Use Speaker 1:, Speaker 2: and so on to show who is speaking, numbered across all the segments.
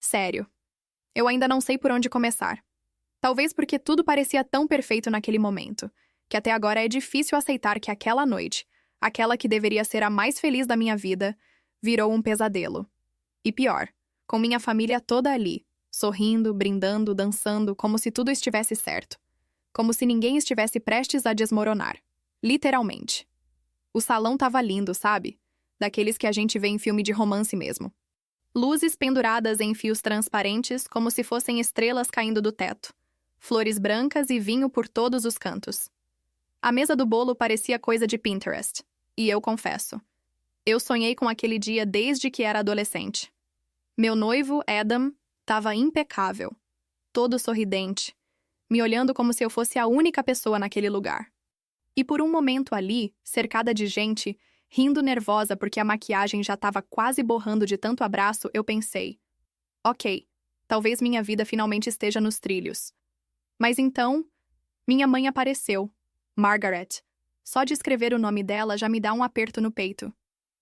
Speaker 1: Sério. Eu ainda não sei por onde começar. Talvez porque tudo parecia tão perfeito naquele momento, que até agora é difícil aceitar que aquela noite, aquela que deveria ser a mais feliz da minha vida, virou um pesadelo. E pior, com minha família toda ali, sorrindo, brindando, dançando, como se tudo estivesse certo. Como se ninguém estivesse prestes a desmoronar. Literalmente. O salão tava lindo, sabe? Daqueles que a gente vê em filme de romance mesmo. Luzes penduradas em fios transparentes, como se fossem estrelas caindo do teto. Flores brancas e vinho por todos os cantos. A mesa do bolo parecia coisa de Pinterest. E eu confesso. Eu sonhei com aquele dia desde que era adolescente. Meu noivo, Adam, estava impecável. Todo sorridente. Me olhando como se eu fosse a única pessoa naquele lugar. E por um momento ali, cercada de gente, rindo nervosa porque a maquiagem já estava quase borrando de tanto abraço, eu pensei: ok, talvez minha vida finalmente esteja nos trilhos. Mas então, minha mãe apareceu, Margaret. Só de escrever o nome dela já me dá um aperto no peito.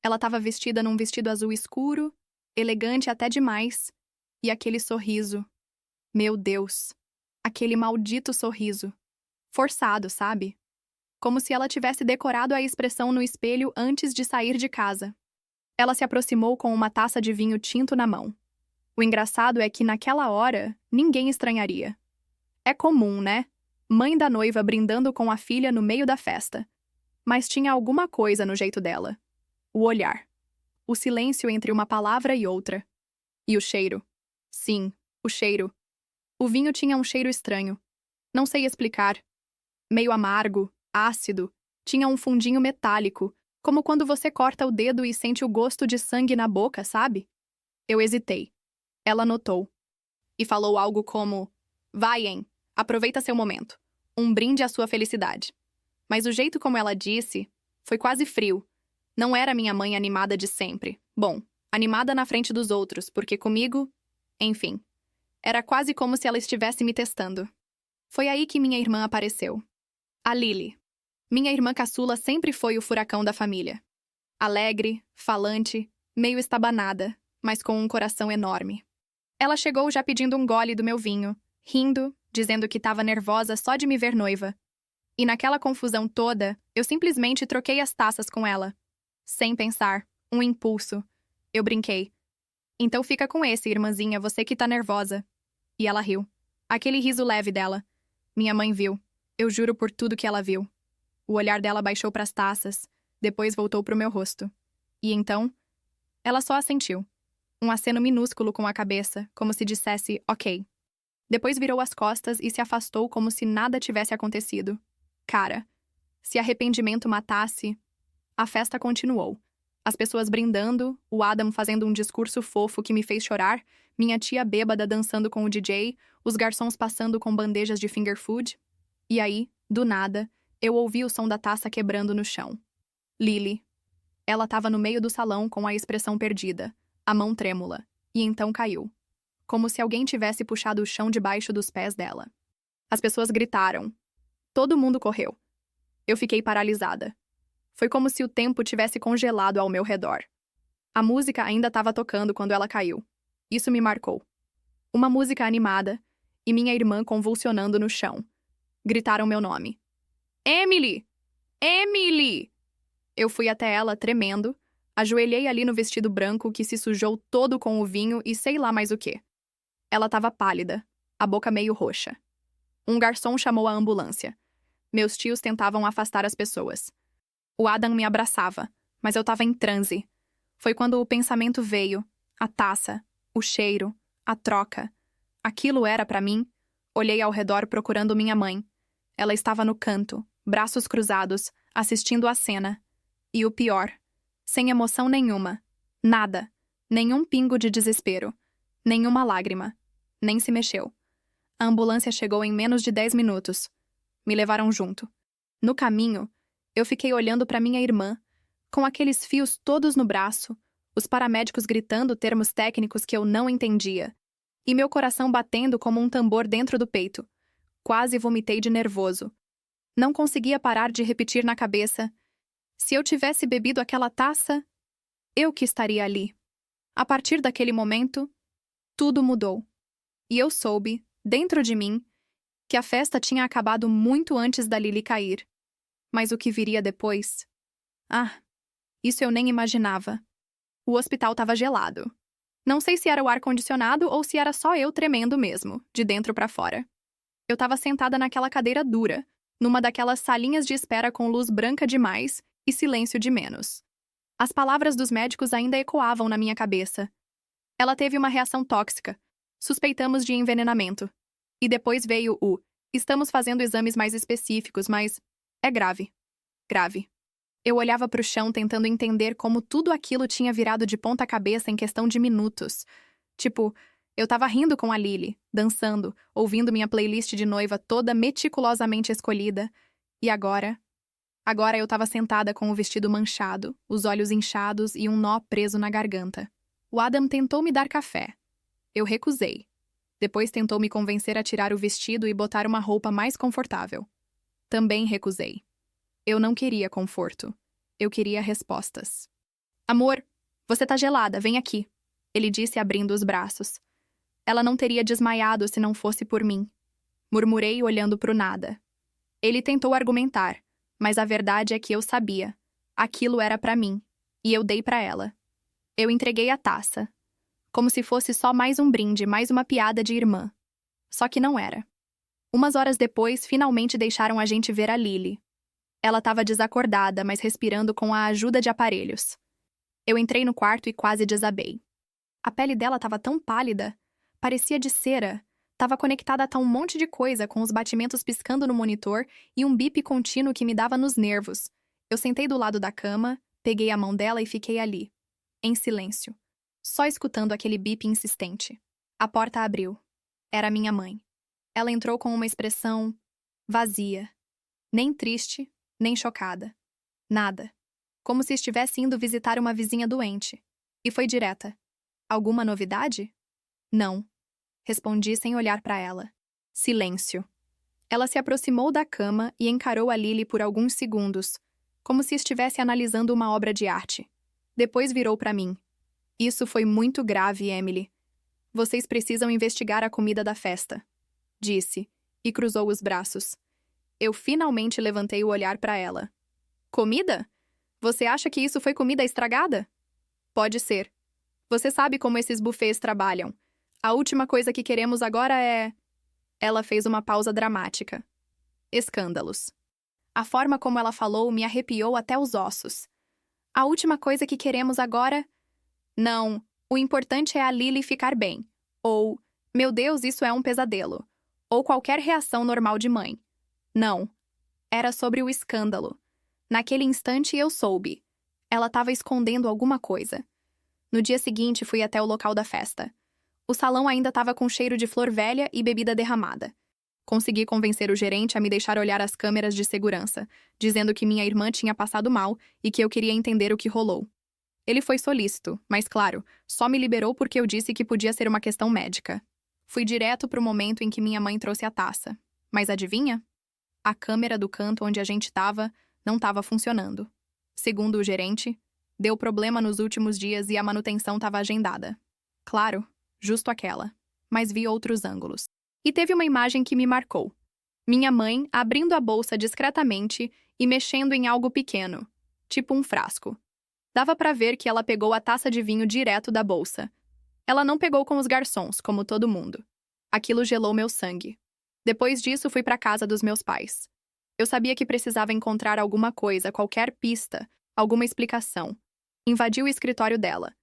Speaker 1: Ela estava vestida num vestido azul escuro, elegante até demais, e aquele sorriso. Meu Deus, aquele maldito sorriso. Forçado, sabe? Como se ela tivesse decorado a expressão no espelho antes de sair de casa. Ela se aproximou com uma taça de vinho tinto na mão. O engraçado é que, naquela hora, ninguém estranharia. É comum, né? Mãe da noiva brindando com a filha no meio da festa. Mas tinha alguma coisa no jeito dela. O olhar. O silêncio entre uma palavra e outra. E o cheiro. Sim, o cheiro. O vinho tinha um cheiro estranho. Não sei explicar. Meio amargo, ácido, tinha um fundinho metálico, como quando você corta o dedo e sente o gosto de sangue na boca, sabe? Eu hesitei. Ela notou. E falou algo como: vai, hein? Aproveita seu momento. Um brinde à sua felicidade. Mas o jeito como ela disse foi quase frio. Não era minha mãe animada de sempre. Bom, animada na frente dos outros, porque comigo... Enfim. Era quase como se ela estivesse me testando. Foi aí que minha irmã apareceu. A Lily. Minha irmã caçula sempre foi o furacão da família. Alegre, falante, meio estabanada, mas com um coração enorme. Ela chegou já pedindo um gole do meu vinho, rindo, dizendo que estava nervosa só de me ver noiva. E naquela confusão toda, eu simplesmente troquei as taças com ela. Sem pensar, um impulso. Eu brinquei. Então fica com esse, irmãzinha, você que tá nervosa. E ela riu. Aquele riso leve dela. Minha mãe viu. Eu juro por tudo que ela viu. O olhar dela baixou pras taças, depois voltou pro meu rosto. E então, ela só assentiu. Um aceno minúsculo com a cabeça, como se dissesse, ok. Depois virou as costas e se afastou como se nada tivesse acontecido. Cara, se arrependimento matasse... A festa continuou. As pessoas brindando, o Adam fazendo um discurso fofo que me fez chorar, minha tia bêbada dançando com o DJ, os garçons passando com bandejas de finger food. E aí, do nada, eu ouvi o som da taça quebrando no chão. Lily. Ela estava no meio do salão com a expressão perdida, a mão trêmula, e então caiu. Como se alguém tivesse puxado o chão debaixo dos pés dela. As pessoas gritaram. Todo mundo correu. Eu fiquei paralisada. Foi como se o tempo tivesse congelado ao meu redor. A música ainda estava tocando quando ela caiu. Isso me marcou. Uma música animada, e minha irmã convulsionando no chão. Gritaram meu nome. Emily! Emily! Eu fui até ela, tremendo, ajoelhei ali no vestido branco que se sujou todo com o vinho e sei lá mais o quê. Ela estava pálida, a boca meio roxa. Um garçom chamou a ambulância. Meus tios tentavam afastar as pessoas. O Adam me abraçava, mas eu estava em transe. Foi quando o pensamento veio, a taça, o cheiro, a troca. Aquilo era para mim. Olhei ao redor procurando minha mãe. Ela estava no canto, braços cruzados, assistindo à cena. E o pior, sem emoção nenhuma. Nada. Nenhum pingo de desespero. Nenhuma lágrima. Nem se mexeu. A ambulância chegou em menos de 10 minutos. Me levaram junto. No caminho, eu fiquei olhando para minha irmã, com aqueles fios todos no braço, os paramédicos gritando termos técnicos que eu não entendia, e meu coração batendo como um tambor dentro do peito. Quase vomitei de nervoso. Não conseguia parar de repetir na cabeça: se eu tivesse bebido aquela taça, eu que estaria ali. A partir daquele momento, Tudo mudou. E eu soube, dentro de mim, que a festa tinha acabado muito antes da Lily cair. Mas o que viria depois? Ah, isso eu nem imaginava. O hospital estava gelado. Não sei se era o ar-condicionado ou se era só eu tremendo mesmo, de dentro para fora. Eu estava sentada naquela cadeira dura, numa daquelas salinhas de espera com luz branca demais e silêncio de menos. As palavras dos médicos ainda ecoavam na minha cabeça. Ela teve uma reação tóxica. Suspeitamos de envenenamento. E depois veio o: estamos fazendo exames mais específicos, mas é grave. Grave. Eu olhava para o chão tentando entender como tudo aquilo tinha virado de ponta cabeça em questão de minutos. Tipo, eu tava rindo com a Lily, dançando, ouvindo minha playlist de noiva toda meticulosamente escolhida. E agora? Agora eu tava sentada com o vestido manchado, os olhos inchados e um nó preso na garganta. O Adam tentou me dar café. Eu recusei. Depois tentou me convencer a tirar o vestido e botar uma roupa mais confortável. Também recusei. Eu não queria conforto. Eu queria respostas. Amor, você tá gelada, vem aqui, ele disse abrindo os braços. Ela não teria desmaiado se não fosse por mim. Murmurei olhando pro nada. Ele tentou argumentar, mas a verdade é que eu sabia. Aquilo era pra mim, e eu dei pra ela. Eu entreguei a taça. Como se fosse só mais um brinde, mais uma piada de irmã. Só que não era. Umas horas depois, finalmente deixaram a gente ver a Lily. Ela estava desacordada, mas respirando com a ajuda de aparelhos. Eu entrei no quarto e quase desabei. A pele dela estava tão pálida, parecia de cera. Estava conectada a um monte de coisa, com os batimentos piscando no monitor e um bip contínuo que me dava nos nervos. Eu sentei do lado da cama, peguei a mão dela e fiquei ali, em silêncio, só escutando aquele bip insistente. A porta abriu. Era minha mãe. Ela entrou com uma expressão vazia, nem triste, nem chocada. Nada. Como se estivesse indo visitar uma vizinha doente. E foi direta. Alguma novidade? Não. Respondi sem olhar para ela. Silêncio. Ela se aproximou da cama e encarou a Lily por alguns segundos, como se estivesse analisando uma obra de arte. Depois virou para mim. Isso foi muito grave, Emily. Vocês precisam investigar a comida da festa, disse, e cruzou os braços. Eu finalmente levantei o olhar para ela. Comida? Você acha que isso foi comida estragada? Pode ser. Você sabe como esses buffets trabalham. A última coisa que queremos agora é... Ela fez uma pausa dramática. Escândalos. A forma como ela falou me arrepiou até os ossos. A última coisa que queremos agora... Não, o importante é a Lily ficar bem. Ou, meu Deus, isso é um pesadelo. Ou qualquer reação normal de mãe. Não. Era sobre o escândalo. Naquele instante eu soube. Ela estava escondendo alguma coisa. No dia seguinte fui até o local da festa. O salão ainda estava com cheiro de flor velha e bebida derramada. Consegui convencer o gerente a me deixar olhar as câmeras de segurança, dizendo que minha irmã tinha passado mal e que eu queria entender o que rolou. Ele foi solícito, mas claro, só me liberou porque eu disse que podia ser uma questão médica. Fui direto pro momento em que minha mãe trouxe a taça. Mas adivinha? A câmera do canto onde a gente estava não estava funcionando. Segundo o gerente, deu problema nos últimos dias e a manutenção estava agendada. Claro, justo aquela. Mas vi outros ângulos. E teve uma imagem que me marcou. Minha mãe abrindo a bolsa discretamente e mexendo em algo pequeno, tipo um frasco. Dava para ver que ela pegou a taça de vinho direto da bolsa. Ela não pegou com os garçons, como todo mundo. Aquilo gelou meu sangue. Depois disso, fui para casa dos meus pais. Eu sabia que precisava encontrar alguma coisa, qualquer pista, alguma explicação. Invadi o escritório dela.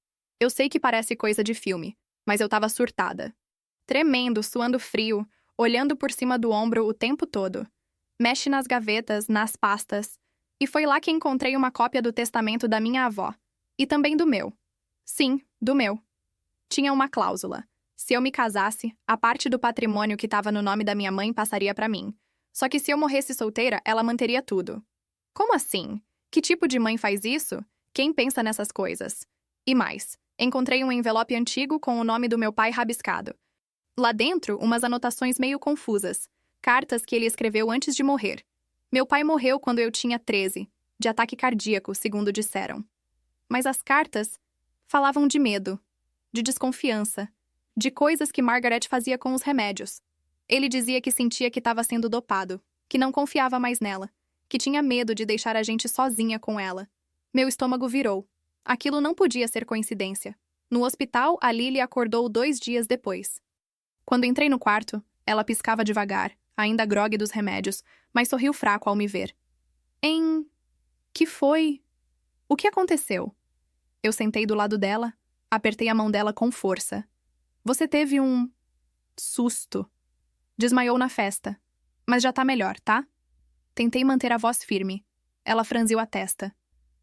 Speaker 1: Eu sei que parece coisa de filme, mas eu estava surtada. Tremendo, suando frio, olhando por cima do ombro o tempo todo. Mexe nas gavetas, nas pastas. E foi lá que encontrei uma cópia do testamento da minha avó. E também do meu. Sim, do meu. Tinha uma cláusula. Se eu me casasse, a parte do patrimônio que estava no nome da minha mãe passaria para mim. Só que se eu morresse solteira, ela manteria tudo. Como assim? Que tipo de mãe faz isso? Quem pensa nessas coisas? E mais, encontrei um envelope antigo com o nome do meu pai rabiscado. Lá dentro, umas anotações meio confusas. Cartas que ele escreveu antes de morrer. Meu pai morreu quando eu tinha 13, de ataque cardíaco, segundo disseram. Mas as cartas falavam de medo, de desconfiança, De coisas que Margaret fazia com os remédios. Ele dizia que sentia que estava sendo dopado, que não confiava mais nela, que tinha medo de deixar a gente sozinha com ela. Meu estômago virou. Aquilo não podia ser coincidência. No hospital, a Lily acordou 2 dias depois. Quando entrei no quarto, ela piscava devagar, ainda grogue dos remédios, mas sorriu fraco ao me ver. Que foi? O que aconteceu? Eu sentei do lado dela, apertei a mão dela com força. Você teve um susto. Desmaiou na festa. Mas já tá melhor, tá? Tentei manter a voz firme. Ela franziu a testa.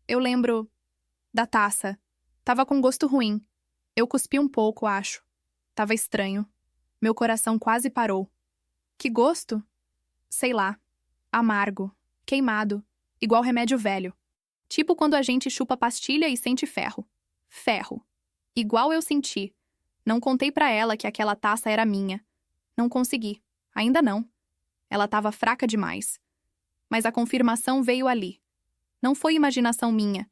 Speaker 1: Eu lembro da taça. Tava com gosto ruim. Eu cuspi um pouco, acho. Tava estranho. Meu coração quase parou. Que gosto? Sei lá. Amargo. Queimado. Igual remédio velho. Tipo quando a gente chupa pastilha e sente ferro. Ferro. Igual eu senti. Não contei pra ela que aquela taça era minha. Não consegui. Ainda não. Ela tava fraca demais. Mas a confirmação veio ali. Não foi imaginação minha.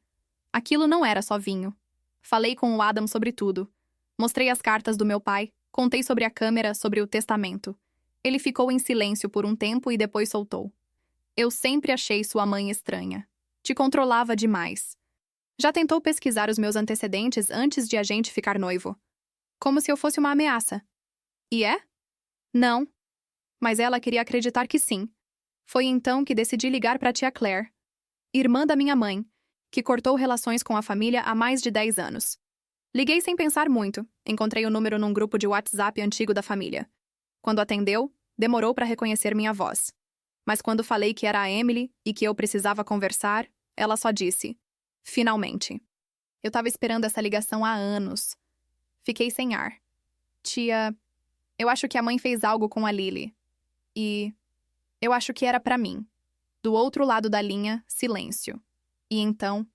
Speaker 1: Aquilo não era só vinho. Falei com o Adam sobre tudo. Mostrei as cartas do meu pai, contei sobre a câmera, sobre o testamento. Ele ficou em silêncio por um tempo e depois soltou. Eu sempre achei sua mãe estranha. Te controlava demais. Já tentou pesquisar os meus antecedentes antes de a gente ficar noivo? Como se eu fosse uma ameaça. E é? Não. Mas ela queria acreditar que sim. Foi então que decidi ligar para tia Claire, irmã da minha mãe, que cortou relações com a família há mais de 10 anos. Liguei sem pensar muito. Encontrei o número num grupo de WhatsApp antigo da família. Quando atendeu, demorou para reconhecer minha voz. Mas quando falei que era a Emily e que eu precisava conversar, ela só disse: finalmente. Eu estava esperando essa ligação há anos. Fiquei sem ar. Tia, eu acho que a mãe fez algo com a Lily. E eu acho que era pra mim. Do outro lado da linha, silêncio. E então,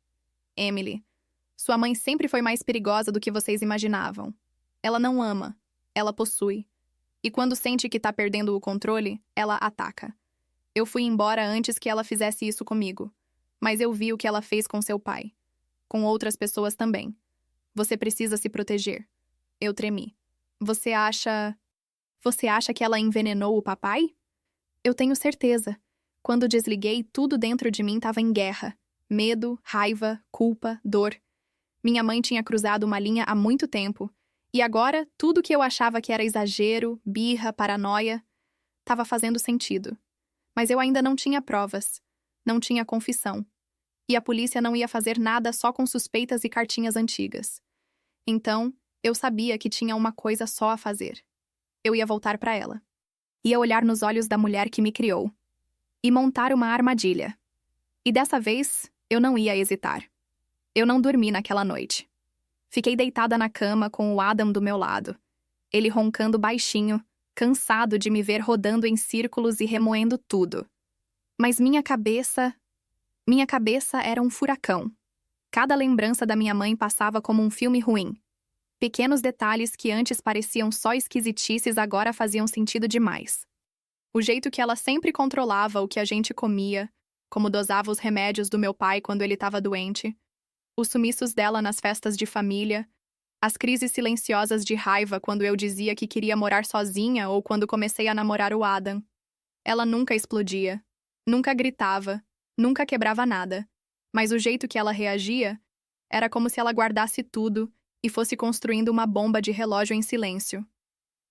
Speaker 1: Emily, sua mãe sempre foi mais perigosa do que vocês imaginavam. Ela não ama, ela possui. E quando sente que tá perdendo o controle, ela ataca. Eu fui embora antes que ela fizesse isso comigo. Mas eu vi o que ela fez com seu pai. Com outras pessoas também. Você precisa se proteger. Eu tremi. Você acha que ela envenenou o papai? Eu tenho certeza. Quando desliguei, tudo dentro de mim estava em guerra. Medo, raiva, culpa, dor. Minha mãe tinha cruzado uma linha há muito tempo. E agora, tudo que eu achava que era exagero, birra, paranoia, estava fazendo sentido. Mas eu ainda não tinha provas. Não tinha confissão. E a polícia não ia fazer nada só com suspeitas e cartinhas antigas. Então, eu sabia que tinha uma coisa só a fazer. Eu ia voltar para ela. Ia olhar nos olhos da mulher que me criou. E montar uma armadilha. E dessa vez, eu não ia hesitar. Eu não dormi naquela noite. Fiquei deitada na cama com o Adam do meu lado. Ele roncando baixinho, cansado de me ver rodando em círculos e remoendo tudo. Mas minha cabeça era um furacão. Cada lembrança da minha mãe passava como um filme ruim. Pequenos detalhes que antes pareciam só esquisitices agora faziam sentido demais. O jeito que ela sempre controlava o que a gente comia, como dosava os remédios do meu pai quando ele estava doente, os sumiços dela nas festas de família, as crises silenciosas de raiva quando eu dizia que queria morar sozinha ou quando comecei a namorar o Adam. Ela nunca explodia, nunca gritava, nunca quebrava nada, mas o jeito que ela reagia era como se ela guardasse tudo e fosse construindo uma bomba de relógio em silêncio.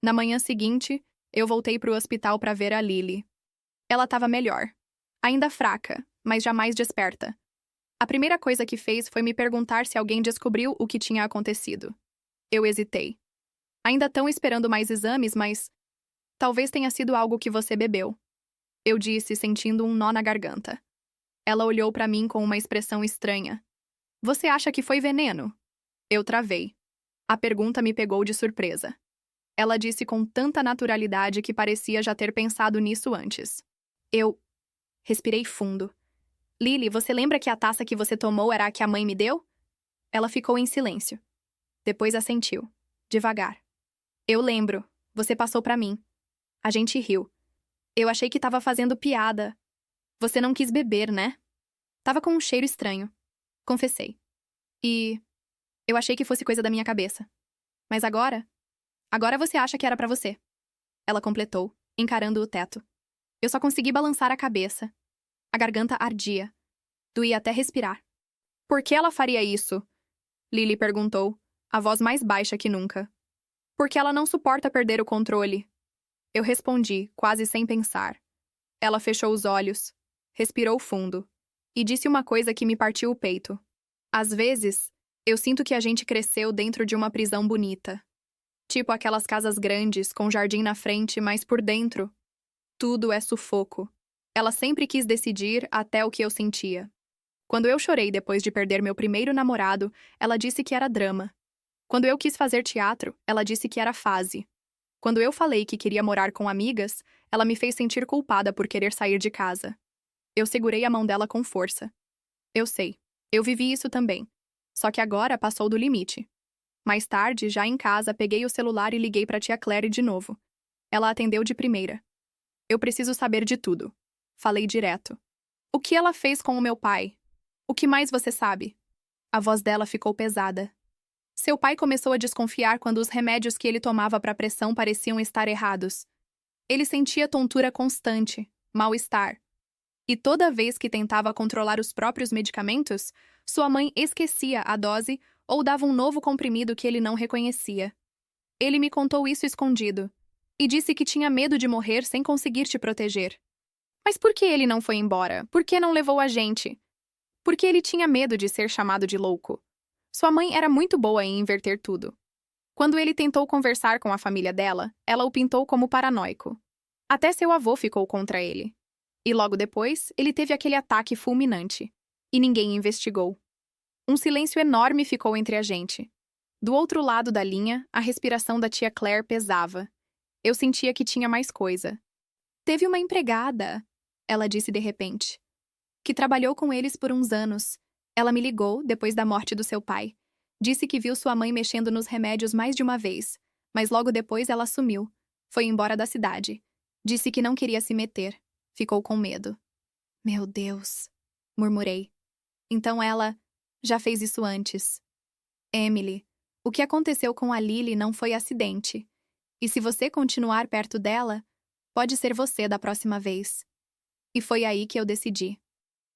Speaker 1: Na manhã seguinte, eu voltei para o hospital para ver a Lily. Ela estava melhor. Ainda fraca, mas jamais desperta. A primeira coisa que fez foi me perguntar se alguém descobriu o que tinha acontecido. Eu hesitei. Ainda estão esperando mais exames, mas talvez tenha sido algo que você bebeu. Eu disse, sentindo um nó na garganta. Ela olhou para mim com uma expressão estranha. Você acha que foi veneno? Eu travei. A pergunta me pegou de surpresa. Ela disse com tanta naturalidade que parecia já ter pensado nisso antes. Eu respirei fundo. Lily, você lembra que a taça que você tomou era a que a mãe me deu? Ela ficou em silêncio. Depois assentiu, devagar. Eu lembro. Você passou pra mim. A gente riu. Eu achei que tava fazendo piada. Você não quis beber, né? Tava com um cheiro estranho. Confessei. E eu achei que fosse coisa da minha cabeça. Mas agora, Agora você acha que era pra você. Ela completou, encarando o teto. Eu só consegui balançar a cabeça. A garganta ardia. Doía até respirar. Por que ela faria isso? Lily perguntou, a voz mais baixa que nunca. Porque ela não suporta perder o controle. Eu respondi, quase sem pensar. Ela fechou os olhos, respirou fundo e disse uma coisa que me partiu o peito. Às vezes, eu sinto que a gente cresceu dentro de uma prisão bonita. Tipo aquelas casas grandes, com jardim na frente, mas por dentro, tudo é sufoco. Ela sempre quis decidir até o que eu sentia. Quando eu chorei depois de perder meu primeiro namorado, ela disse que era drama. Quando eu quis fazer teatro, ela disse que era fase. Quando eu falei que queria morar com amigas, ela me fez sentir culpada por querer sair de casa. Eu segurei a mão dela com força. Eu sei, eu vivi isso também. Só que agora passou do limite. Mais tarde, já em casa, peguei o celular e liguei para tia Claire de novo. Ela atendeu de primeira. Eu preciso saber de tudo. Falei direto. O que ela fez com o meu pai? O que mais você sabe? A voz dela ficou pesada. Seu pai começou a desconfiar quando os remédios que ele tomava para pressão pareciam estar errados. Ele sentia tontura constante, mal-estar. E toda vez que tentava controlar os próprios medicamentos, sua mãe esquecia a dose ou dava um novo comprimido que ele não reconhecia. Ele me contou isso escondido e disse que tinha medo de morrer sem conseguir te proteger. Mas por que ele não foi embora? Por que não levou a gente? Porque ele tinha medo de ser chamado de louco. Sua mãe era muito boa em inverter tudo. Quando ele tentou conversar com a família dela, ela o pintou como paranoico. Até seu avô ficou contra ele. E logo depois, ele teve aquele ataque fulminante. E ninguém investigou. Um silêncio enorme ficou entre a gente. Do outro lado da linha, a respiração da tia Claire pesava. Eu sentia que tinha mais coisa. Teve uma empregada, ela disse de repente, que trabalhou com eles por uns anos. Ela me ligou depois da morte do seu pai. Disse que viu sua mãe mexendo nos remédios mais de uma vez, mas logo depois ela sumiu. Foi embora da cidade. Disse que não queria se meter. Ficou com medo. Meu Deus, murmurei. Então ela já fez isso antes. Emily, o que aconteceu com a Lily não foi acidente. E se você continuar perto dela, pode ser você da próxima vez. E foi aí que eu decidi.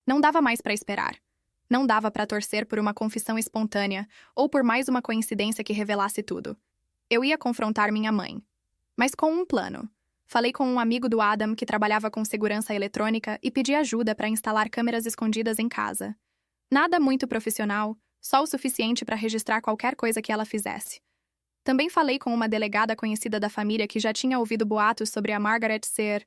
Speaker 1: Não dava mais para esperar. Não dava para torcer por uma confissão espontânea ou por mais uma coincidência que revelasse tudo. Eu ia confrontar minha mãe. Mas com um plano. Falei com um amigo do Adam que trabalhava com segurança eletrônica e pedi ajuda para instalar câmeras escondidas em casa. Nada muito profissional, só o suficiente para registrar qualquer coisa que ela fizesse. Também falei com uma delegada conhecida da família que já tinha ouvido boatos sobre a Margaret ser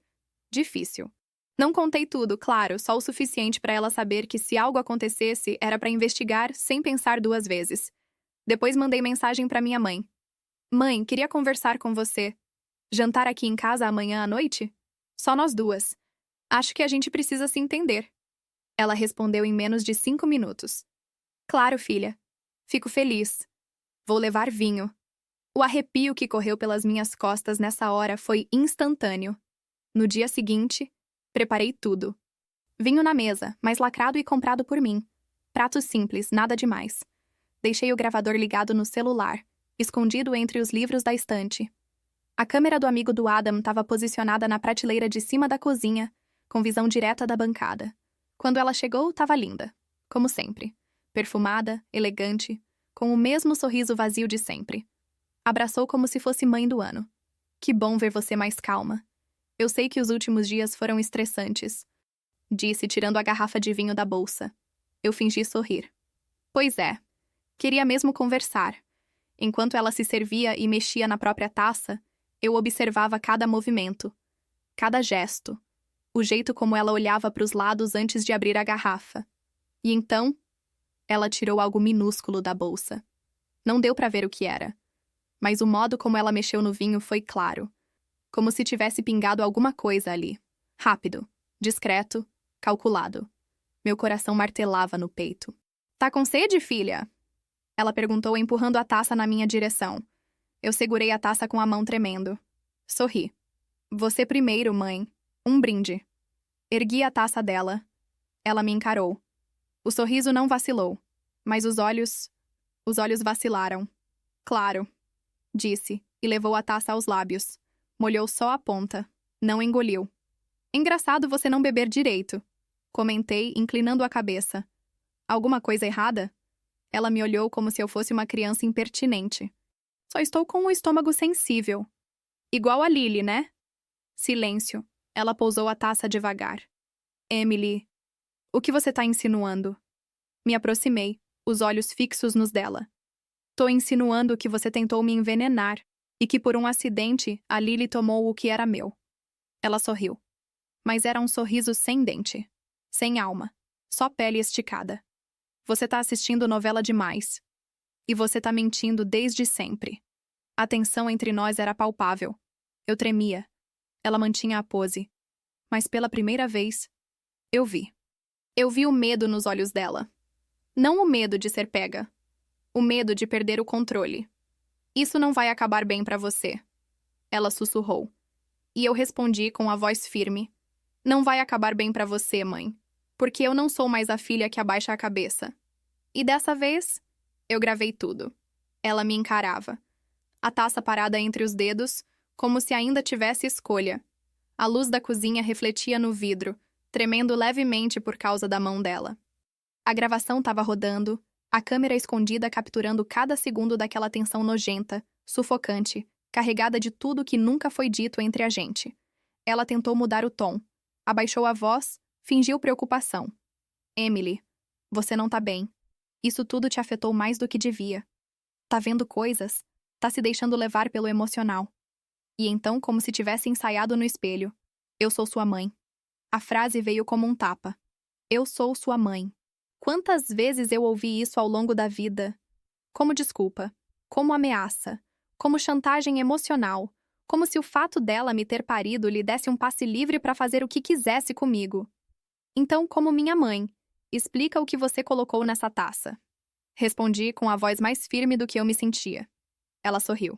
Speaker 1: difícil. Não contei tudo, claro, só o suficiente para ela saber que se algo acontecesse era para investigar sem pensar duas vezes. Depois mandei mensagem para minha mãe. Mãe, queria conversar com você. Jantar aqui em casa amanhã à noite? Só nós duas. Acho que a gente precisa se entender. Ela respondeu em menos de 5 minutos. Claro, filha. Fico feliz. Vou levar vinho. O arrepio que correu pelas minhas costas nessa hora foi instantâneo. No dia seguinte, preparei tudo. Vinho na mesa, mas lacrado e comprado por mim. Pratos simples, nada demais. Deixei o gravador ligado no celular, escondido entre os livros da estante. A câmera do amigo do Adam estava posicionada na prateleira de cima da cozinha, com visão direta da bancada. Quando ela chegou, estava linda, como sempre. Perfumada, elegante, com o mesmo sorriso vazio de sempre. Abraçou como se fosse mãe do ano. Que bom ver você mais calma. Eu sei que os últimos dias foram estressantes, disse, tirando a garrafa de vinho da bolsa. Eu fingi sorrir. Pois é. Queria mesmo conversar. Enquanto ela se servia e mexia na própria taça, eu observava cada movimento, cada gesto, o jeito como ela olhava para os lados antes de abrir a garrafa. E então, ela tirou algo minúsculo da bolsa. Não deu para ver o que era, mas o modo como ela mexeu no vinho foi claro, como se tivesse pingado alguma coisa ali. Rápido, discreto, calculado. Meu coração martelava no peito. Tá com sede, filha? Ela perguntou, empurrando a taça na minha direção. Eu segurei a taça com a mão tremendo. Sorri. Você primeiro, mãe. Um brinde. Ergui a taça dela. Ela me encarou. O sorriso não vacilou, mas os olhos vacilaram. Claro, disse, e levou a taça aos lábios. Molhou só a ponta. Não engoliu. Engraçado você não beber direito, comentei, inclinando a cabeça. Alguma coisa errada? Ela me olhou como se eu fosse uma criança impertinente. Só estou com o estômago sensível. Igual a Lily, né? Silêncio. Ela pousou a taça devagar. Emily, o que você está insinuando? Me aproximei, os olhos fixos nos dela. Tô insinuando que você tentou me envenenar e que por um acidente a Lily tomou o que era meu. Ela sorriu. Mas era um sorriso sem dente. Sem alma. Só pele esticada. Você tá assistindo novela demais. E você tá mentindo desde sempre. A tensão entre nós era palpável. Eu tremia. Ela mantinha a pose. Mas pela primeira vez, eu vi. Eu vi o medo nos olhos dela. Não o medo de ser pega. O medo de perder o controle. Isso não vai acabar bem pra você. Ela sussurrou. E eu respondi com a voz firme. Não vai acabar bem pra você, mãe. Porque eu não sou mais a filha que abaixa a cabeça. E dessa vez, eu gravei tudo. Ela me encarava. A taça parada entre os dedos, como se ainda tivesse escolha. A luz da cozinha refletia no vidro, tremendo levemente por causa da mão dela. A gravação estava rodando, a câmera escondida capturando cada segundo daquela tensão nojenta, sufocante, carregada de tudo que nunca foi dito entre a gente. Ela tentou mudar o tom. Abaixou a voz, fingiu preocupação. Emily, você não tá bem. Isso tudo te afetou mais do que devia. Tá vendo coisas? Tá se deixando levar pelo emocional. E então, como se tivesse ensaiado no espelho. Eu sou sua mãe. A frase veio como um tapa. Eu sou sua mãe. Quantas vezes eu ouvi isso ao longo da vida? Como desculpa, como ameaça, como chantagem emocional, como se o fato dela me ter parido lhe desse um passe livre para fazer o que quisesse comigo. Então, como minha mãe, explica o que você colocou nessa taça. Respondi com a voz mais firme do que eu me sentia. Ela sorriu.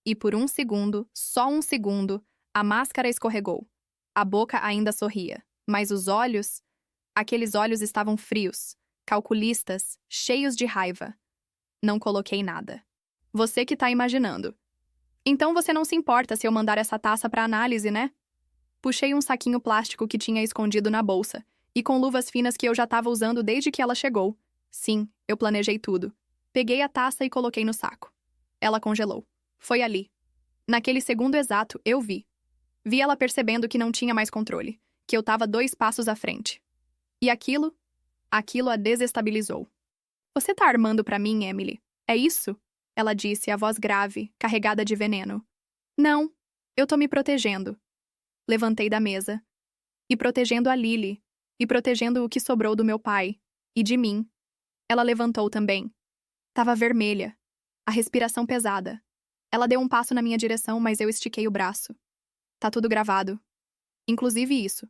Speaker 1: E por um segundo, só um segundo, a máscara escorregou. A boca ainda sorria, mas os olhos... Aqueles olhos estavam frios, calculistas, cheios de raiva. Não coloquei nada. Você que tá imaginando. Então você não se importa se eu mandar essa taça para análise, né? Puxei um saquinho plástico que tinha escondido na bolsa, e com luvas finas que eu já estava usando desde que ela chegou. Sim, eu planejei tudo. Peguei a taça e coloquei no saco. Ela congelou. Foi ali. Naquele segundo exato, eu vi. Vi ela percebendo que não tinha mais controle, que eu estava 2 passos à frente. E aquilo a desestabilizou. Você tá armando pra mim, Emily? É isso? Ela disse, a voz grave, carregada de veneno. Não, eu tô me protegendo. Levantei da mesa. E protegendo a Lily. E protegendo o que sobrou do meu pai. E de mim. Ela levantou também. Tava vermelha. A respiração pesada. Ela deu um passo na minha direção, mas eu estiquei o braço. Tá tudo gravado. Inclusive isso.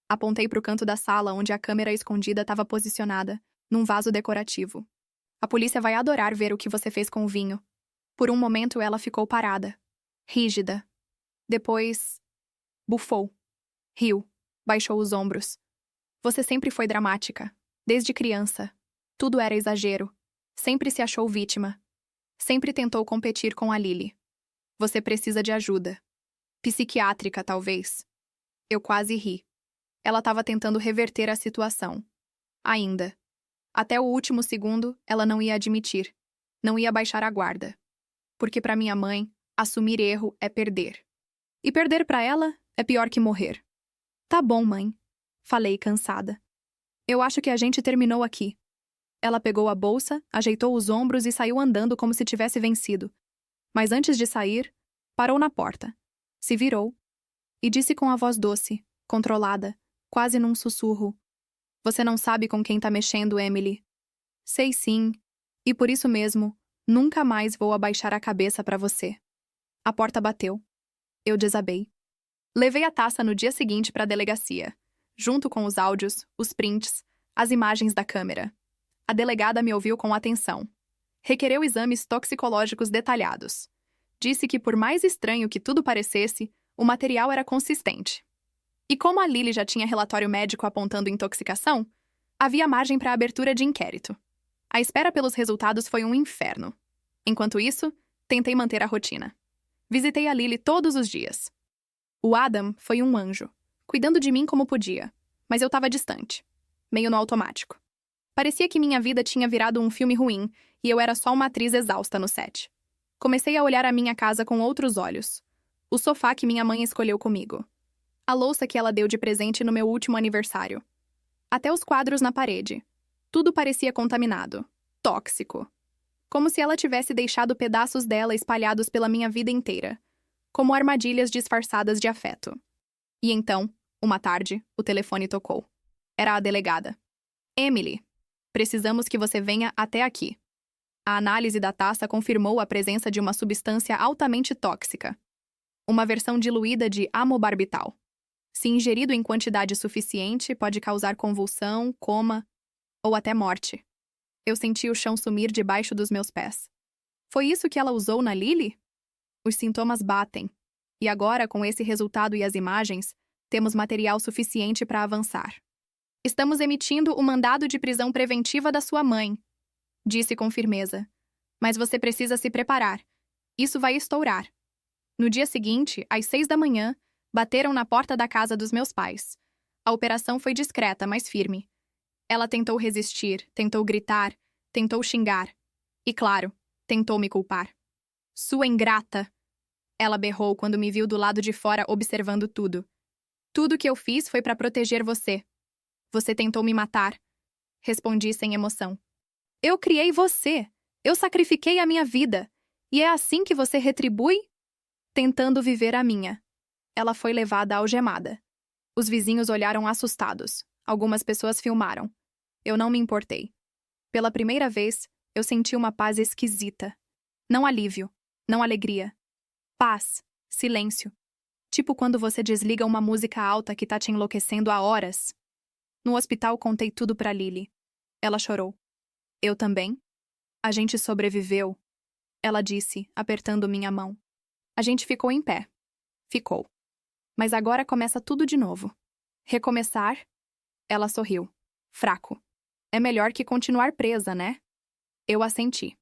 Speaker 1: Apontei pro canto da sala onde a câmera escondida estava posicionada, num vaso decorativo. A polícia vai adorar ver o que você fez com o vinho. Por um momento ela ficou parada. Rígida. Depois... bufou. Riu. Baixou os ombros. Você sempre foi dramática. Desde criança. Tudo era exagero. Sempre se achou vítima. Sempre tentou competir com a Lily. Você precisa de ajuda. Psiquiátrica, talvez. Eu quase ri. Ela estava tentando reverter a situação. Ainda. Até o último segundo, ela não ia admitir. Não ia baixar a guarda. Porque para minha mãe, assumir erro é perder. E perder para ela é pior que morrer. Tá bom, mãe. Falei, cansada. Eu acho que a gente terminou aqui. Ela pegou a bolsa, ajeitou os ombros e saiu andando como se tivesse vencido. Mas antes de sair, parou na porta. Se virou. E disse com a voz doce, controlada, quase num sussurro. Você não sabe com quem tá mexendo, Emily. Sei sim. E por isso mesmo, nunca mais vou abaixar a cabeça pra você. A porta bateu. Eu desabei. Levei a taça no dia seguinte pra delegacia, junto com os áudios, os prints, as imagens da câmera. A delegada me ouviu com atenção. Requereu exames toxicológicos detalhados. Disse que, por mais estranho que tudo parecesse, o material era consistente. E como a Lily já tinha relatório médico apontando intoxicação, havia margem para a abertura de inquérito. A espera pelos resultados foi um inferno. Enquanto isso, tentei manter a rotina. Visitei a Lily todos os dias. O Adam foi um anjo, cuidando de mim como podia, mas eu estava distante, meio no automático. Parecia que minha vida tinha virado um filme ruim e eu era só uma atriz exausta no set. Comecei a olhar a minha casa com outros olhos. O sofá que minha mãe escolheu comigo. A louça que ela deu de presente no meu último aniversário. Até os quadros na parede. Tudo parecia contaminado. Tóxico. Como se ela tivesse deixado pedaços dela espalhados pela minha vida inteira. Como armadilhas disfarçadas de afeto. E então, uma tarde, o telefone tocou. Era a delegada. Emily, precisamos que você venha até aqui. A análise da taça confirmou a presença de uma substância altamente tóxica. Uma versão diluída de amobarbital. Se ingerido em quantidade suficiente, pode causar convulsão, coma ou até morte. Eu senti o chão sumir debaixo dos meus pés. Foi isso que ela usou na Lily? Os sintomas batem. E agora, com esse resultado e as imagens, temos material suficiente para avançar. Estamos emitindo o mandado de prisão preventiva da sua mãe, disse com firmeza. Mas você precisa se preparar. Isso vai estourar. No dia seguinte, às 6 da manhã, bateram na porta da casa dos meus pais. A operação foi discreta, mas firme. Ela tentou resistir, tentou gritar, tentou xingar. E, claro, tentou me culpar. Sua ingrata! Ela berrou quando me viu do lado de fora observando tudo. Tudo que eu fiz foi para proteger você. Você tentou me matar. Respondi sem emoção. Eu criei você. Eu sacrifiquei a minha vida. E é assim que você retribui? Tentando viver a minha. Ela foi levada algemada. Os vizinhos olharam assustados. Algumas pessoas filmaram. Eu não me importei. Pela primeira vez, eu senti uma paz esquisita. Não alívio, não alegria. Paz, silêncio. Tipo quando você desliga uma música alta que tá te enlouquecendo há horas. No hospital contei tudo pra Lily. Ela chorou. Eu também? A gente sobreviveu. Ela disse, apertando minha mão. A gente ficou em pé. Ficou. Mas agora começa tudo de novo. Recomeçar? Ela sorriu. Fraco. É melhor que continuar presa, né? Eu assenti.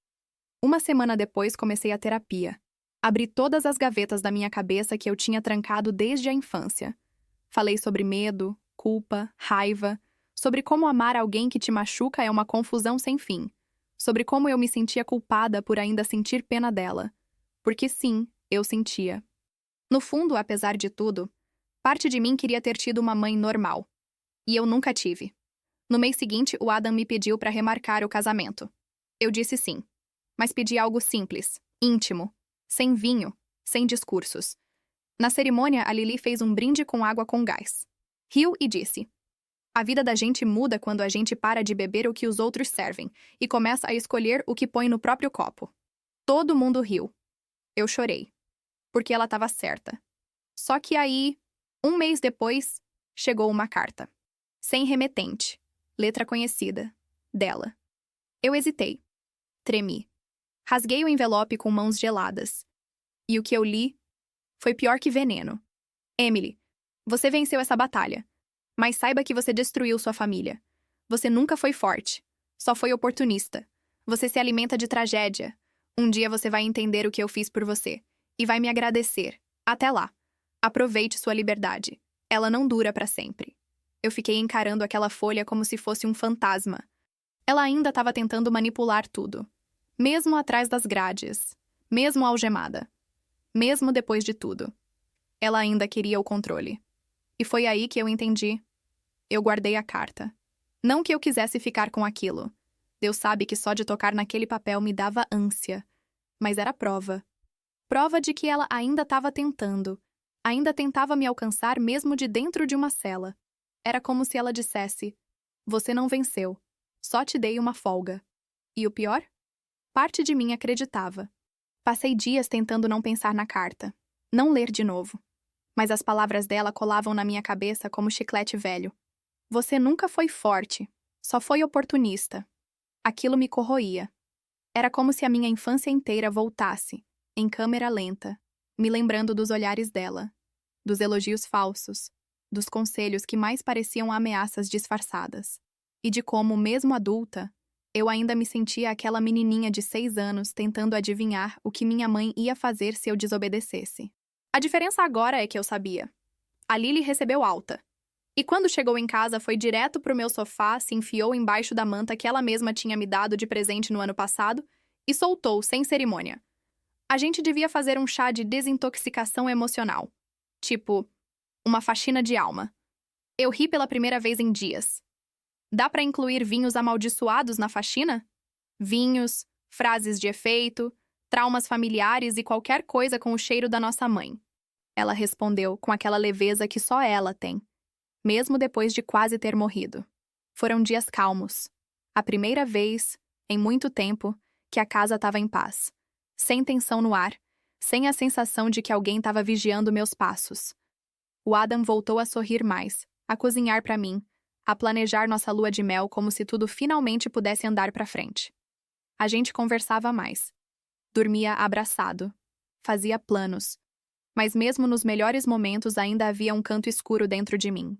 Speaker 1: Uma semana depois comecei a terapia. Abri todas as gavetas da minha cabeça que eu tinha trancado desde a infância. Falei sobre medo, culpa, raiva, sobre como amar alguém que te machuca é uma confusão sem fim, sobre como eu me sentia culpada por ainda sentir pena dela. Porque sim, eu sentia. No fundo, apesar de tudo, parte de mim queria ter tido uma mãe normal. E eu nunca tive. No mês seguinte, o Adam me pediu para remarcar o casamento. Eu disse sim. Mas pedi algo simples, íntimo, sem vinho, sem discursos. Na cerimônia, a Lily fez um brinde com água com gás. Riu e disse: a vida da gente muda quando a gente para de beber o que os outros servem e começa a escolher o que põe no próprio copo. Todo mundo riu. Eu chorei. Porque ela estava certa. Só que aí, um mês depois, chegou uma carta. Sem remetente. Letra conhecida. Dela. Eu hesitei. Tremi. Rasguei o envelope com mãos geladas. E o que eu li foi pior que veneno. Emily, você venceu essa batalha. Mas saiba que você destruiu sua família. Você nunca foi forte. Só foi oportunista. Você se alimenta de tragédia. Um dia você vai entender o que eu fiz por você. E vai me agradecer. Até lá. Aproveite sua liberdade. Ela não dura para sempre. Eu fiquei encarando aquela folha como se fosse um fantasma. Ela ainda estava tentando manipular tudo. Mesmo atrás das grades. Mesmo algemada. Mesmo depois de tudo. Ela ainda queria o controle. E foi aí que eu entendi. Eu guardei a carta. Não que eu quisesse ficar com aquilo. Deus sabe que só de tocar naquele papel me dava ânsia. Mas era prova. Prova de que ela ainda estava tentando. Ainda tentava me alcançar mesmo de dentro de uma cela. Era como se ela dissesse: você não venceu. Só te dei uma folga. E o pior? Parte de mim acreditava. Passei dias tentando não pensar na carta. Não ler de novo. Mas as palavras dela colavam na minha cabeça como chiclete velho. Você nunca foi forte. Só foi oportunista. Aquilo me corroía. Era como se a minha infância inteira voltasse, em câmera lenta, me lembrando dos olhares dela, dos elogios falsos, dos conselhos que mais pareciam ameaças disfarçadas, e de como, mesmo adulta, Eu ainda me sentia aquela menininha de 6 anos tentando adivinhar o que minha mãe ia fazer se eu desobedecesse. A diferença agora é que eu sabia. A Lily recebeu alta. E quando chegou em casa, foi direto pro meu sofá, se enfiou embaixo da manta que ela mesma tinha me dado de presente no ano passado e soltou, sem cerimônia. A gente devia fazer um chá de desintoxicação emocional. Tipo, uma faxina de alma. Eu ri pela primeira vez em dias. Dá pra incluir vinhos amaldiçoados na faxina? Vinhos, frases de efeito, traumas familiares e qualquer coisa com o cheiro da nossa mãe. Ela respondeu com aquela leveza que só ela tem, mesmo depois de quase ter morrido. Foram dias calmos. A primeira vez, em muito tempo, que a casa estava em paz. Sem tensão no ar, sem a sensação de que alguém estava vigiando meus passos. O Adam voltou a sorrir mais, a cozinhar para mim, a planejar nossa lua de mel como se tudo finalmente pudesse andar para frente. A gente conversava mais. Dormia abraçado. Fazia planos. Mas mesmo nos melhores momentos ainda havia um canto escuro dentro de mim.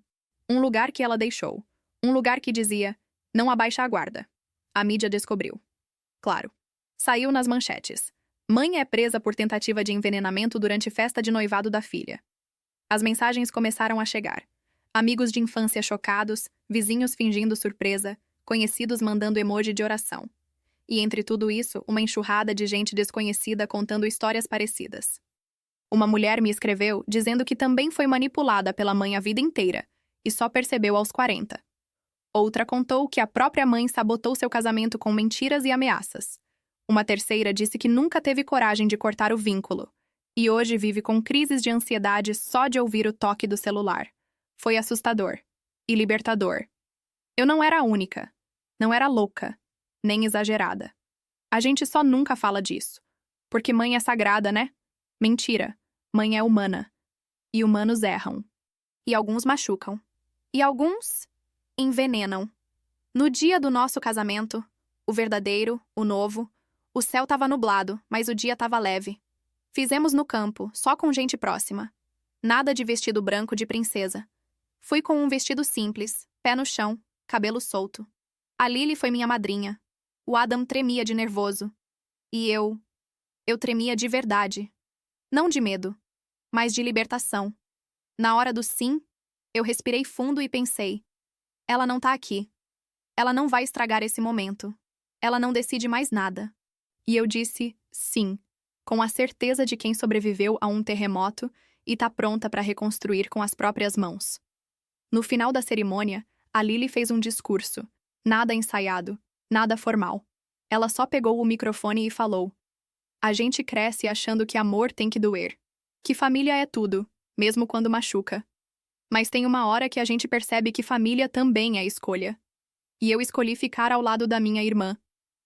Speaker 1: Um lugar que ela deixou. Um lugar que dizia, não abaixa a guarda. A mídia descobriu. Claro. Saiu nas manchetes. Mãe é presa por tentativa de envenenamento durante festa de noivado da filha. As mensagens começaram a chegar. Amigos de infância chocados, vizinhos fingindo surpresa, conhecidos mandando emoji de oração. E entre tudo isso, uma enxurrada de gente desconhecida contando histórias parecidas. Uma mulher me escreveu dizendo que também foi manipulada pela mãe a vida inteira e só percebeu aos 40. Outra contou que a própria mãe sabotou seu casamento com mentiras e ameaças. Uma terceira disse que nunca teve coragem de cortar o vínculo e hoje vive com crises de ansiedade só de ouvir o toque do celular. Foi assustador e libertador. Eu não era a única, não era louca, nem exagerada. A gente só nunca fala disso, porque mãe é sagrada, né? Mentira, mãe é humana. E humanos erram. E alguns machucam. E alguns envenenam. No dia do nosso casamento, o verdadeiro, o novo, o céu estava nublado, mas o dia estava leve. Fizemos no campo, só com gente próxima. Nada de vestido branco de princesa. Fui com um vestido simples, pé no chão, cabelo solto. A Lily foi minha madrinha. O Adam tremia de nervoso. E eu tremia de verdade. Não de medo, mas de libertação. Na hora do sim, eu respirei fundo e pensei: ela não tá aqui. Ela não vai estragar esse momento. Ela não decide mais nada. E eu disse sim, com a certeza de quem sobreviveu a um terremoto e tá pronta para reconstruir com as próprias mãos. No final da cerimônia, a Lily fez um discurso, nada ensaiado, nada formal. Ela só pegou o microfone e falou: a gente cresce achando que amor tem que doer, que família é tudo, mesmo quando machuca. Mas tem uma hora que a gente percebe que família também é escolha. E eu escolhi ficar ao lado da minha irmã,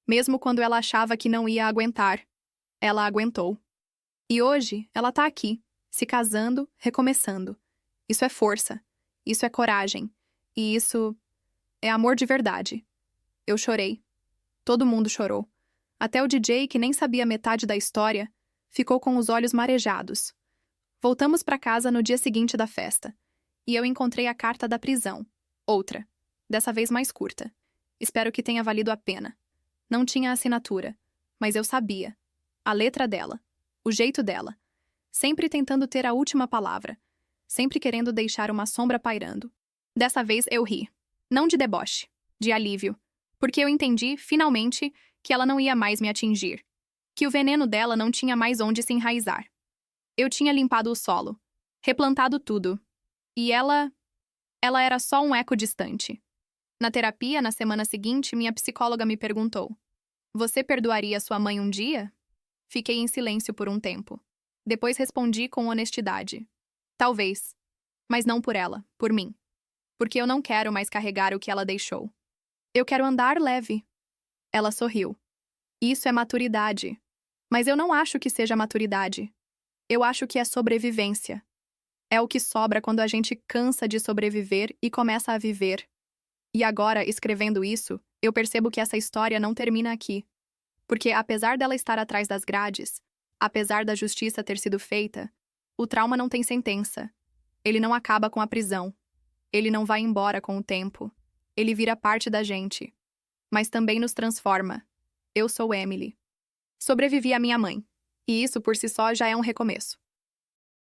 Speaker 1: mesmo quando ela achava que não ia aguentar. Ela aguentou. E hoje, ela tá aqui, se casando, recomeçando. Isso é força. Isso é coragem. E isso é amor de verdade. Eu chorei. Todo mundo chorou. Até o DJ, que nem sabia metade da história, ficou com os olhos marejados. Voltamos para casa no dia seguinte da festa. E eu encontrei a carta da prisão. Outra. Dessa vez mais curta. Espero que tenha valido a pena. Não tinha assinatura. Mas eu sabia. A letra dela. O jeito dela. Sempre tentando ter a última palavra. Sempre querendo deixar uma sombra pairando. Dessa vez eu ri. Não de deboche. De alívio. Porque eu entendi, finalmente, que ela não ia mais me atingir. Que o veneno dela não tinha mais onde se enraizar. Eu tinha limpado o solo. Replantado tudo. E ela era só um eco distante. Na terapia, na semana seguinte, minha psicóloga me perguntou: você perdoaria sua mãe um dia? Fiquei em silêncio por um tempo. Depois respondi com honestidade: talvez. Mas não por ela, por mim. Porque eu não quero mais carregar o que ela deixou. Eu quero andar leve. Ela sorriu. Isso é maturidade. Mas eu não acho que seja maturidade. Eu acho que é sobrevivência. É o que sobra quando a gente cansa de sobreviver e começa a viver. E agora, escrevendo isso, eu percebo que essa história não termina aqui. Porque apesar dela estar atrás das grades, apesar da justiça ter sido feita, o trauma não tem sentença. Ele não acaba com a prisão. Ele não vai embora com o tempo. Ele vira parte da gente. mas também nos transforma. Eu sou Emily. Sobrevivi à minha mãe. E isso por si só já é um recomeço.